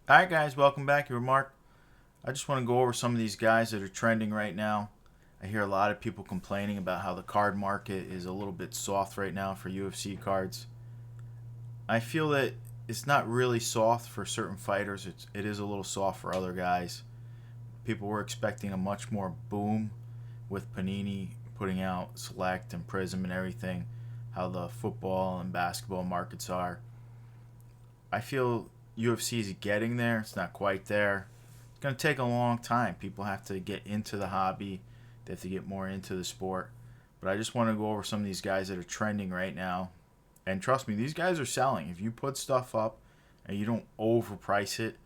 Alright guys, welcome back. You're Mark. I just want to go over some of these guys that are trending right now. I hear a lot of people complaining about how the card market is a little bit soft right now for UFC cards. I feel that it's not really soft for certain fighters. It is a little soft for other guys. People were expecting a much more boom with Panini putting out Select and Prism and everything, how the football and basketball markets are. I feel UFC is getting there. It's not quite there. It's going to take a long time. People have to get into the hobby. They have to get more into the sport. But I just want to go over some of these guys that are trending right now. And trust me, these guys are selling. If you put stuff up and you don't overprice it,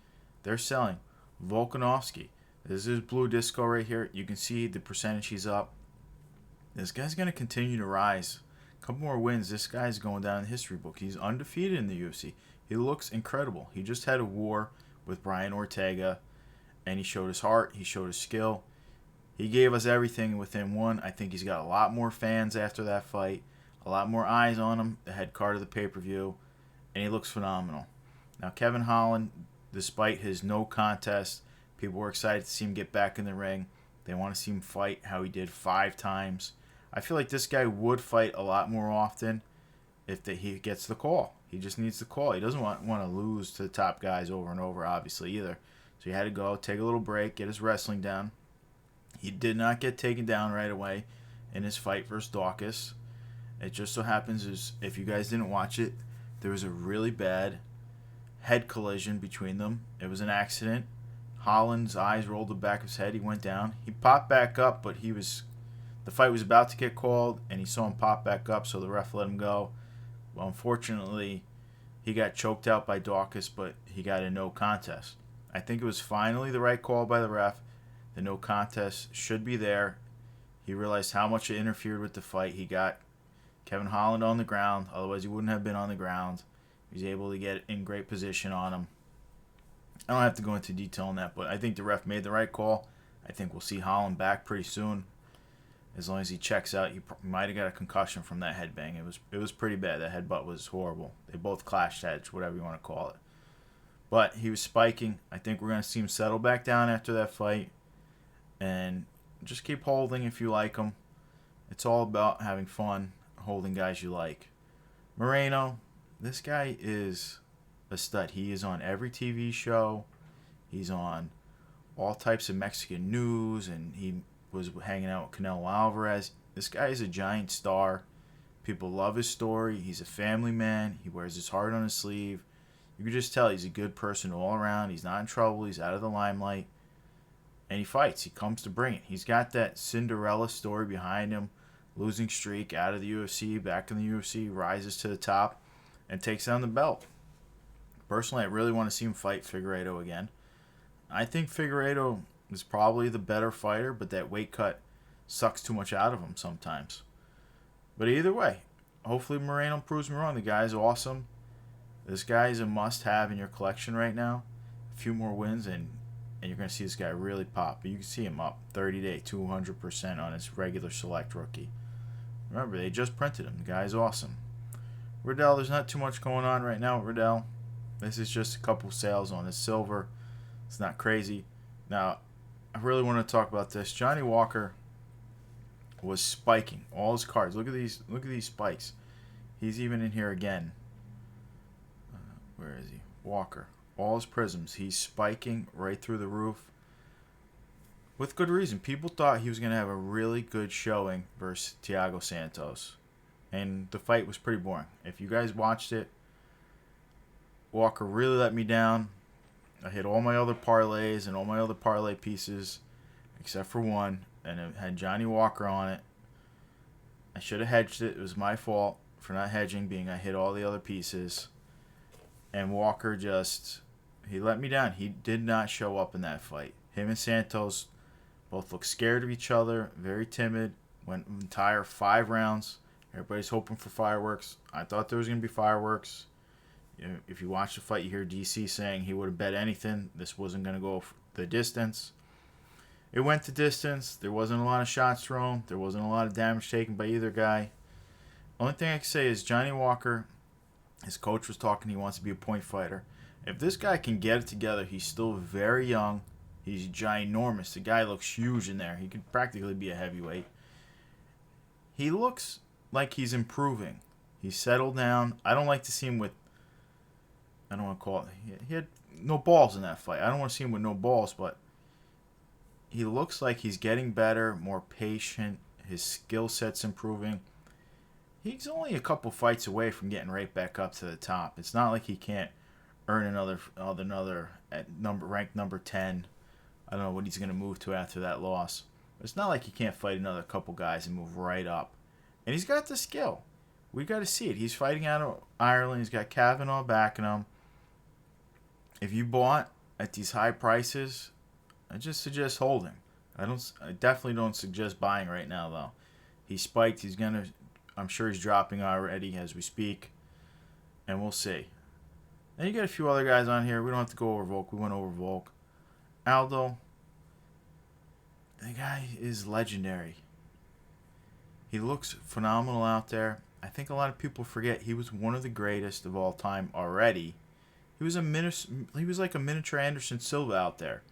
they're selling. Volkanovski. This is Blue Disco right here. You can see the percentage he's up. This guy's going to continue to rise. A couple more wins. This guy's going down in the history book. He's undefeated in the UFC. He looks incredible. He just had a war with Brian Ortega, and he showed his heart. He showed his skill. He gave us everything within one. I think he's got a lot more fans after that fight, a lot more eyes on him, the head card of the pay-per-view, and he looks phenomenal. Now, Kevin Holland, despite his no contest, people were excited to see him get back in the ring. They want to see him fight how he did 5 times. I feel like this guy would fight a lot more often if he gets the call. He just needs the call. He doesn't want to lose to the top guys over and over, obviously, either. So he had to go, take a little break, get his wrestling down. He did not get taken down right away in his fight versus Dawkins. It just so happens, is if you guys didn't watch it, there was a really bad head collision between them. It was an accident. Holland's eyes rolled the back of his head. He went down. He popped back up, but the fight was about to get called, and he saw him pop back up, so the ref let him go. Well, unfortunately, he got choked out by Dawkins, but he got a no contest. I think it was finally the right call by the ref. The no contest should be there. He realized how much it interfered with the fight. He got Kevin Holland on the ground. Otherwise, he wouldn't have been on the ground. He was able to get in great position on him. I don't have to go into detail on that, but I think the ref made the right call. I think we'll see Holland back pretty soon. As long as he checks out, he might have got a concussion from that headbang. It was pretty bad. That headbutt was horrible. They both clashed heads, whatever you want to call it. But he was spiking. I think we're going to see him settle back down after that fight. And just keep holding if you like him. It's all about having fun, holding guys you like. Moreno, this guy is a stud. He is on every TV show. He's on all types of Mexican news, and he was hanging out with Canelo Alvarez. This guy is a giant star. People love his story. He's a family man. He wears his heart on his sleeve. You can just tell he's a good person all around. He's not in trouble. He's out of the limelight. And he fights. He comes to bring it. He's got that Cinderella story behind him. Losing streak, out of the UFC, back in the UFC, rises to the top, and takes down the belt. Personally, I really want to see him fight Figueiredo again. I think Figueiredo is probably the better fighter, but that weight cut sucks too much out of him sometimes. But either way, hopefully Moreno proves me wrong. The guy's awesome. This guy is a must-have in your collection right now. A few more wins, and you're going to see this guy really pop. But you can see him up 30-day, 200% on his regular select rookie. Remember, they just printed him. The guy's awesome. Riddell, there's not too much going on right now with Riddell. This is just a couple sales on his silver. It's not crazy. Now, I really want to talk about this. Johnny Walker was spiking all his cards. Look at these. Look at these spikes. He's even in here again. Where is he? Walker. All his prisms. He's spiking right through the roof. With good reason. People thought he was going to have a really good showing versus Thiago Santos. And the fight was pretty boring. If you guys watched it, Walker really let me down. I hit all my other parlays and all my other parlay pieces except for one, and it had Johnny Walker on it. I should have hedged it. It was my fault for not hedging, being I hit all the other pieces. And Walker he let me down. He did not show up in that fight. Him and Santos both looked scared of each other, very timid. Went entire 5 rounds. Everybody's hoping for fireworks. I thought there was going to be fireworks. If you watch the fight, you hear DC saying he would have bet anything. This wasn't going to go the distance. It went the distance. There wasn't a lot of shots thrown. There wasn't a lot of damage taken by either guy. Only thing I can say is Johnny Walker, his coach was talking, he wants to be a point fighter. If this guy can get it together, he's still very young. He's ginormous. The guy looks huge in there. He could practically be a heavyweight. He looks like he's improving. He's settled down. I don't like to see him with, I don't want to call it, he had no balls in that fight. I don't want to see him with no balls, but he looks like he's getting better, more patient. His skill set's improving. He's only a couple fights away from getting right back up to the top. It's not like he can't earn another at ranked number 10. I don't know what he's going to move to after that loss. But it's not like he can't fight another couple guys and move right up. And he's got the skill. We got to see it. He's fighting out of Ireland. He's got Kavanaugh backing him. If you bought at these high prices, I just suggest holding. I definitely don't suggest buying right now though. He spiked. I'm sure he's dropping already as we speak. And we'll see. Then you got a few other guys on here. We don't have to go over Volk. We went over Volk. Aldo. The guy is legendary. He looks phenomenal out there. I think a lot of people forget he was one of the greatest of all time already. He was like a miniature Anderson Silva out there.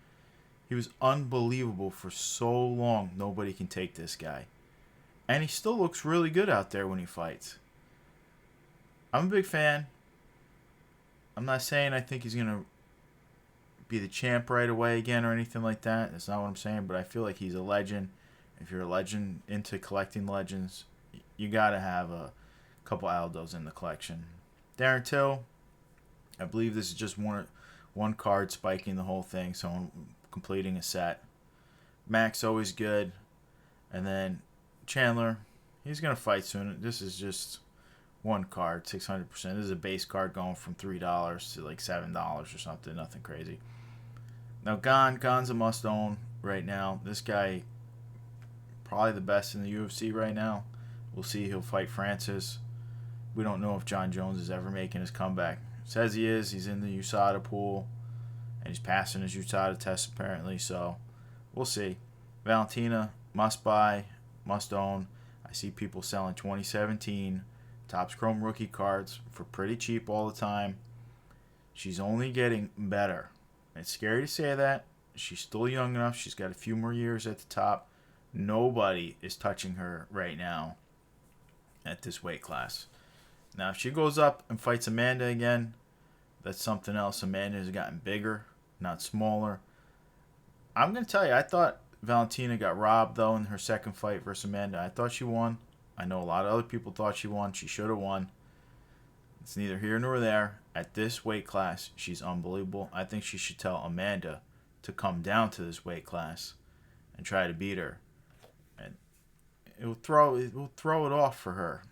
He was unbelievable for so long. Nobody can take this guy. And he still looks really good out there when he fights. I'm a big fan. I'm not saying I think he's going to be the champ right away again or anything like that. That's not what I'm saying, but I feel like he's a legend. If you're a legend into collecting legends, you got to have a couple Aldos in the collection. Darren Till, I believe this is just one card spiking the whole thing, so I'm completing a set. Max, always good. And then Chandler, he's going to fight soon. This is just one card, 600%. This is a base card going from $3 to like $7 or something. Nothing crazy. Now, Gon's a must-own right now. This guy, probably the best in the UFC right now. We'll see. He'll fight Francis. We don't know if John Jones is ever making his comeback. Says he is. He's in the USADA pool. And he's passing his USADA test apparently. So, we'll see. Valentina, must buy, must own. I see people selling 2017 Topps Chrome rookie cards for pretty cheap all the time. She's only getting better. It's scary to say that. She's still young enough. She's got a few more years at the top. Nobody is touching her right now at this weight class. Now, if she goes up and fights Amanda again, that's something else. Amanda has gotten bigger, not smaller. I'm going to tell you, I thought Valentina got robbed, though, in her second fight versus Amanda. I thought she won. I know a lot of other people thought she won. She should have won. It's neither here nor there. At this weight class, she's unbelievable. I think she should tell Amanda to come down to this weight class and try to beat her. And it will throw it off for her.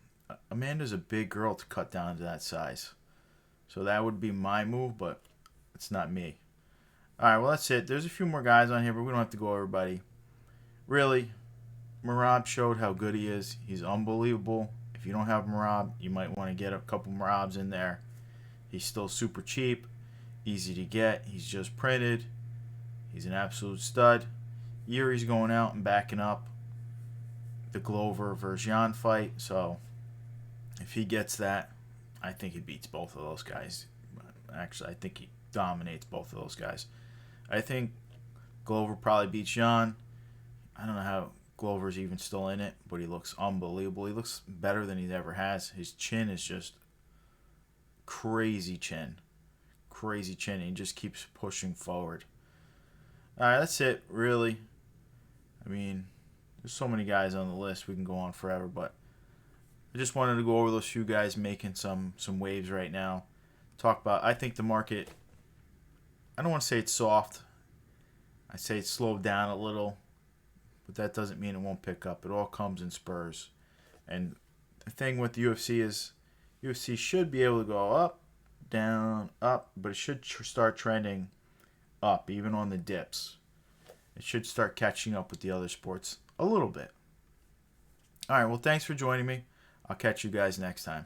Amanda's a big girl to cut down to that size. So that would be my move, but it's not me. All right, well, that's it. There's a few more guys on here, but we don't have to go over everybody. Really, Merab showed how good he is. He's unbelievable. If you don't have Merab, you might want to get a couple Merabs in there. He's still super cheap, easy to get. He's just printed. He's an absolute stud. Yuri's going out and backing up the Glover versus Jan fight. So if he gets that, I think he beats both of those guys. Actually, I think he dominates both of those guys. I think Glover probably beats Jan. I don't know how Glover's even still in it, but he looks unbelievable. He looks better than he ever has. His chin is just crazy chin. Crazy chin. And he just keeps pushing forward. All right, that's it, really. I mean, there's so many guys on the list. We can go on forever, but I just wanted to go over those few guys making some waves right now. Talk about, I think the market, I don't want to say it's soft. I say it's slowed down a little, but that doesn't mean it won't pick up. It all comes in spurs. And the thing with the UFC is, UFC should be able to go up, down, up, but it should start trending up, even on the dips. It should start catching up with the other sports a little bit. All right, well, thanks for joining me. I'll catch you guys next time.